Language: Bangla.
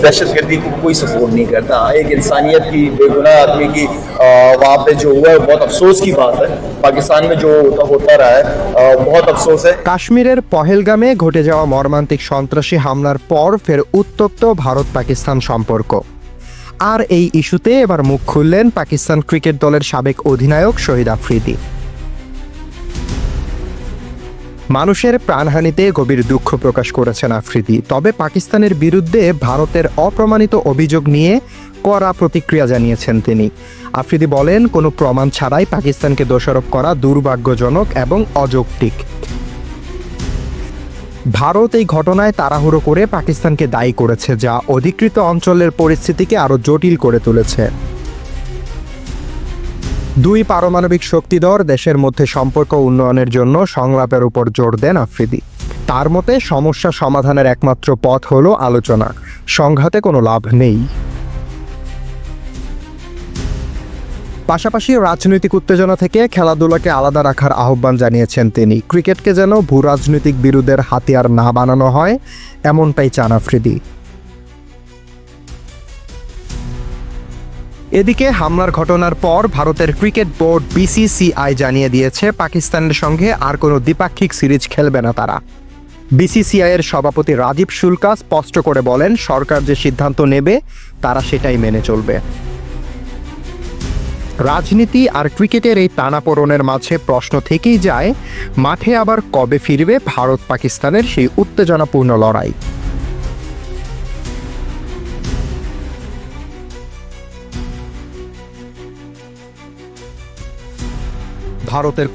दहशतगर्दी को कोई सपोर्ट नहीं करता। एक इंसानियत की, बेगुनाह आदमी की वहाँ पे जो हुआ है बहुत अफसोस की बात है। पाकिस्तान में जो होता रहा है बहुत अफसोस है। কাশ্মীরের পহেলগামে ঘটে যাওয়া মর্মান্তিক সন্ত্রাসী হামলার পর ফের উত্তপ্ত ভারত পাকিস্তান সম্পর্ক। আর এই ইস্যুতে এবার মুখ খুললেন পাকিস্তান ক্রিকেট দলের সাবেক অধিনায়ক শহীদ আফ্রিদি। মানুষের প্রাণহানিতে গভীর দুঃখ প্রকাশ করেছেন আফ্রিদি, তবে পাকিস্তানের বিরুদ্ধে ভারতের অপ্রমাণিত অভিযোগ নিয়ে কড়া প্রতিক্রিয়া জানিয়েছেন তিনি। আফ্রিদি বলেন, কোনো প্রমাণ ছাড়াই পাকিস্তানকে দোষারোপ করা দুর্ভাগ্যজনক এবং অযৌক্তিক। ভারত এই ঘটনায় তাড়াহুড়ো করে পাকিস্তানকে দায়ী করেছে, যা অধিকৃত অঞ্চলের পরিস্থিতিকে আরও জটিল করে তুলেছে। দুই পারমাণবিক শক্তিধর দেশের মধ্যে সম্পর্ক উন্নয়নের জন্য সংলাপের উপর জোর দেন আফ্রিদি। তার মতে সমস্যা সমাধানের একমাত্র পথ হলো আলোচনা, সংঘাতে কোনো লাভ নেই। পাশাপাশি রাজনৈতিক উত্তেজনা থেকে খেলাধুলাকে আলাদা রাখার আহ্বান জানিয়েছেন তিনি। ক্রিকেটকে যেন ভূ রাজনৈতিক বিরোধের হাতিয়ার না বানানো হয়, এমনটাই চান আফ্রিদি। এদিকে হামলার ঘটনার পর ভারতের ক্রিকেট বোর্ড বিসিসিআই জানিয়ে দিয়েছে পাকিস্তানের সঙ্গে আর কোনো দ্বিপাক্ষিক সিরিজ খেলবে না তারা। বিসিসিআইয়ের সভাপতি রাজীব শুল্কা স্পষ্ট করে বলেন, সরকার যে সিদ্ধান্ত নেবে তারা সেটাই মেনে চলবে। রাজনীতি আর ক্রিকেটের এই টানাপোড়েনের মাঝে প্রশ্ন থেকেই যায়, মাঠে আবার কবে ফিরবে ভারত পাকিস্তানের সেই উত্তেজনাপূর্ণ লড়াই। ভারতের